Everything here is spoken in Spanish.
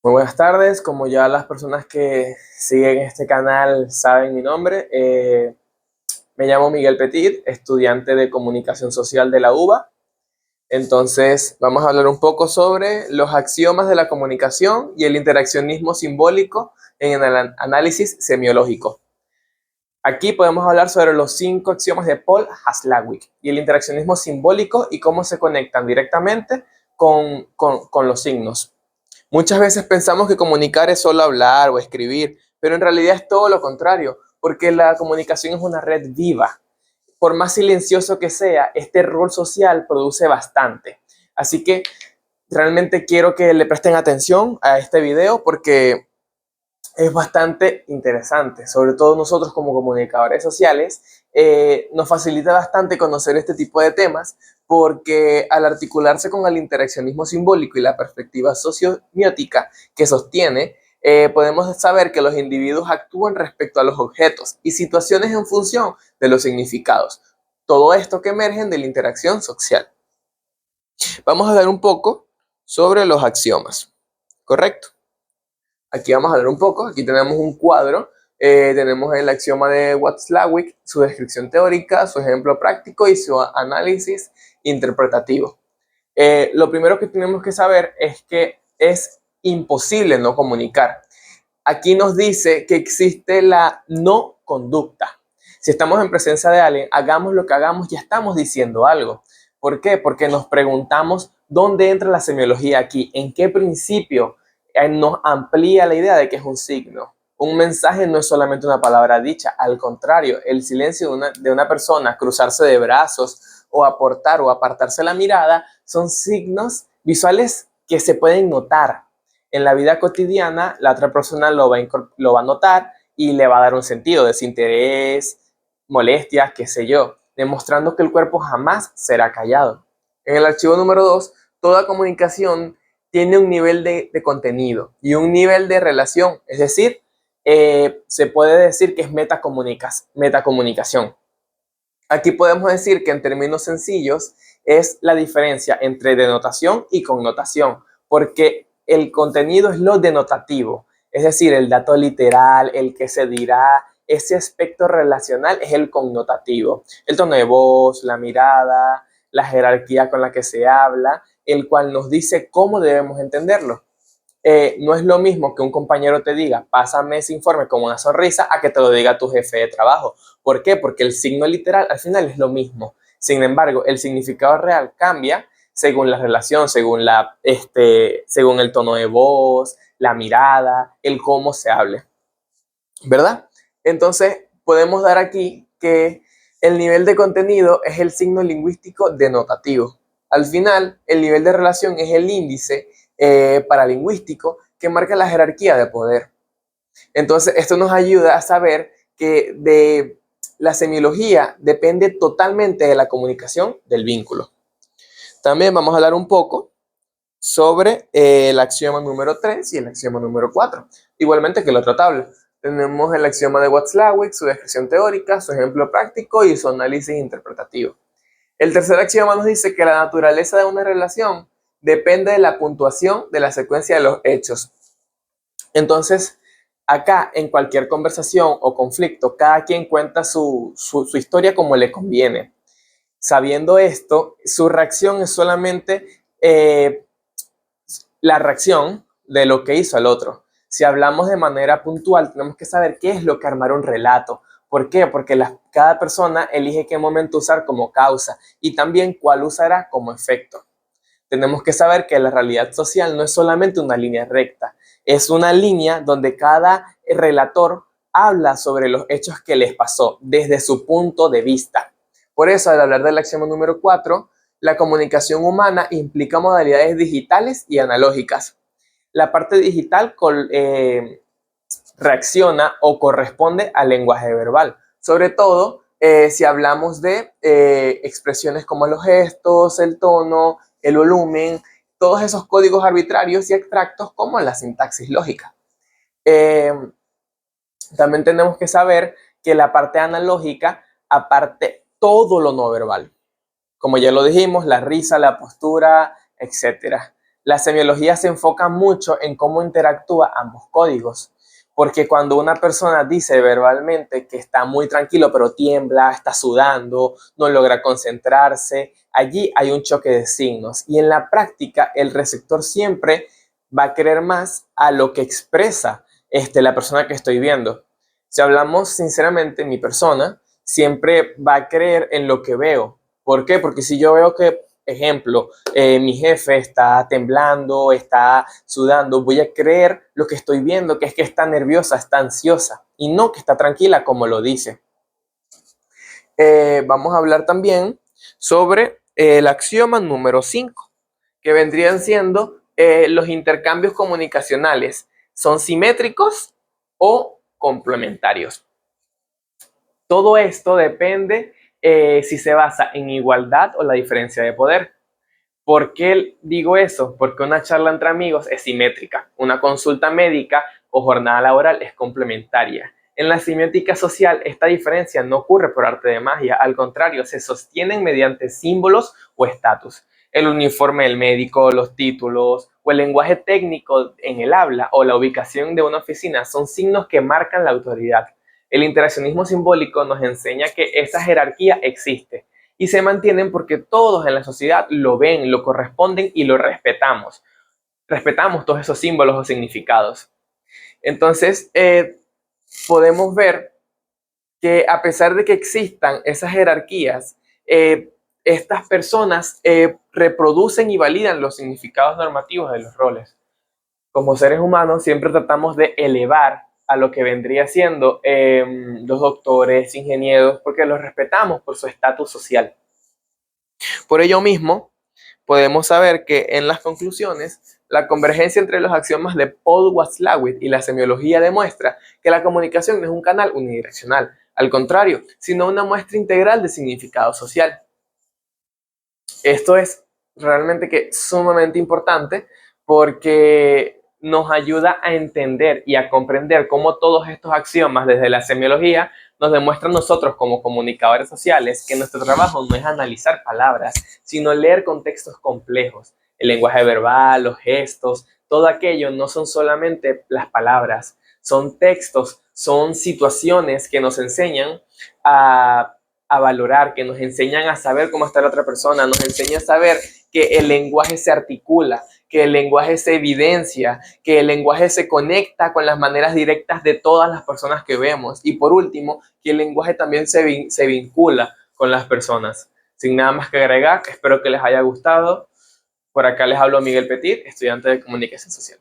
Muy buenas tardes, como ya las personas que siguen este canal saben mi nombre, me llamo Miguel Petit, estudiante de Comunicación Social de la UBA. Entonces vamos a hablar un poco sobre los axiomas de la comunicación y el interaccionismo simbólico en el análisis semiológico. Aquí podemos hablar sobre los 5 axiomas de Paul Haslawik y el interaccionismo simbólico y cómo se conectan directamente con los signos. Muchas veces pensamos que comunicar es solo hablar o escribir, pero en realidad es todo lo contrario, porque la comunicación es una red viva. Por más silencioso que sea, este rol social produce bastante. Así que realmente quiero que le presten atención a este video porque es bastante interesante, sobre todo nosotros como comunicadores sociales, nos facilita bastante conocer este tipo de temas porque al articularse con el interaccionismo simbólico y la perspectiva sociomiótica que sostiene, podemos saber que los individuos actúan respecto a los objetos y situaciones en función de los significados. Todo esto que emergen de la interacción social. Vamos a hablar un poco sobre los axiomas, ¿correcto? Aquí vamos a ver un poco, aquí tenemos un cuadro, tenemos el axioma de Watzlawick, su descripción teórica, su ejemplo práctico y su análisis interpretativo. Lo primero que tenemos que saber es que es imposible no comunicar. Aquí nos dice que existe la no conducta. Si estamos en presencia de alguien, hagamos lo que hagamos, ya estamos diciendo algo. ¿Por qué? Porque nos preguntamos dónde entra la semiología aquí, en qué principio nos amplía la idea de que es un signo. Un mensaje no es solamente una palabra dicha, al contrario, el silencio de una persona, cruzarse de brazos o aportar o apartarse la mirada, son signos visuales que se pueden notar. En la vida cotidiana, la otra persona lo va a notar y le va a dar un sentido, desinterés, molestias, qué sé yo, demostrando que el cuerpo jamás será callado. En el archivo número 2, toda comunicación tiene un nivel de contenido y un nivel de relación, es decir, se puede decir que es metacomunicación. Aquí podemos decir que en términos sencillos es la diferencia entre denotación y connotación, porque el contenido es lo denotativo, es decir, el dato literal, el que se dirá, ese aspecto relacional es el connotativo, el tono de voz, la mirada, la jerarquía con la que se habla, el cual nos dice cómo debemos entenderlo. No es lo mismo que un compañero te diga, pásame ese informe con una sonrisa, a que te lo diga tu jefe de trabajo. ¿Por qué? Porque el signo literal al final es lo mismo. Sin embargo, el significado real cambia según la relación, según el tono de voz, la mirada, el cómo se hable, ¿verdad? Entonces, podemos dar aquí que el nivel de contenido es el signo lingüístico denotativo. Al final, el nivel de relación es el índice paralingüístico que marca la jerarquía de poder. Entonces, esto nos ayuda a saber que de la semiología depende totalmente de la comunicación del vínculo. También vamos a hablar un poco sobre el axioma número 3 y el axioma número 4, igualmente que la otra tabla. Tenemos el axioma de Watzlawick, su descripción teórica, su ejemplo práctico y su análisis interpretativo. El tercer axioma nos dice que la naturaleza de una relación depende de la puntuación de la secuencia de los hechos. Entonces, acá en cualquier conversación o conflicto, cada quien cuenta su historia como le conviene. Sabiendo esto, su reacción es solamente la reacción de lo que hizo el otro. Si hablamos de manera puntual, tenemos que saber qué es lo que armar un relato. ¿Por qué? Porque cada persona elige qué momento usar como causa y también cuál usará como efecto. Tenemos que saber que la realidad social no es solamente una línea recta, es una línea donde cada relator habla sobre los hechos que les pasó desde su punto de vista. Por eso, al hablar del axioma número 4, la comunicación humana implica modalidades digitales y analógicas. La parte digital reacciona o corresponde al lenguaje verbal, sobre todo si hablamos de expresiones como los gestos, el tono, el volumen, todos esos códigos arbitrarios y abstractos como la sintaxis lógica. Eh, También tenemos que saber que la parte analógica aparte todo lo no verbal. Como ya lo dijimos, la risa, la postura, etcétera. La semiología se enfoca mucho en cómo interactúa ambos códigos, porque cuando una persona dice verbalmente que está muy tranquilo pero tiembla, está sudando, no logra concentrarse, allí hay un choque de signos y en la práctica el receptor siempre va a creer más a lo que expresa la persona que estoy viendo. Si hablamos sinceramente, mi persona siempre va a creer en lo que veo. ¿Por qué? Porque si yo veo que, ejemplo, mi jefe está temblando, está sudando, voy a creer lo que estoy viendo, que es que está nerviosa, está ansiosa y no que está tranquila como lo dice. Vamos a hablar también sobre el axioma número 5, que vendrían siendo los intercambios comunicacionales. ¿Son simétricos o complementarios? Todo esto depende si se basa en igualdad o la diferencia de poder. ¿Por qué digo eso? Porque una charla entre amigos es simétrica, una consulta médica o jornada laboral es complementaria. En la semiótica social, esta diferencia no ocurre por arte de magia, al contrario, se sostienen mediante símbolos o estatus. El uniforme del médico, los títulos o el lenguaje técnico en el habla o la ubicación de una oficina son signos que marcan la autoridad. El interaccionismo simbólico nos enseña que esa jerarquía existe y se mantienen porque todos en la sociedad lo ven, lo corresponden y lo respetamos. Respetamos todos esos símbolos o significados. Entonces, podemos ver que a pesar de que existan esas jerarquías, estas personas reproducen y validan los significados normativos de los roles. Como seres humanos siempre tratamos de elevar a lo que vendría siendo los doctores, ingenieros, porque los respetamos por su estatus social. Por ello mismo, podemos saber que en las conclusiones, la convergencia entre los axiomas de Paul Watzlawick y la semiología demuestra que la comunicación no es un canal unidireccional, al contrario, sino una muestra integral de significado social. Esto es realmente que sumamente importante porque nos ayuda a entender y a comprender cómo todos estos axiomas desde la semiología nos demuestran nosotros como comunicadores sociales que nuestro trabajo no es analizar palabras, sino leer contextos complejos. El lenguaje verbal, los gestos, todo aquello no son solamente las palabras, son textos, son situaciones que nos enseñan a valorar, que nos enseñan a saber cómo está la otra persona, nos enseña a saber que el lenguaje se articula, que el lenguaje se evidencia, que el lenguaje se conecta con las maneras directas de todas las personas que vemos. Y por último, que el lenguaje también se vincula con las personas. Sin nada más que agregar, espero que les haya gustado. Por acá les hablo Miguel Petit, estudiante de Comunicación Social.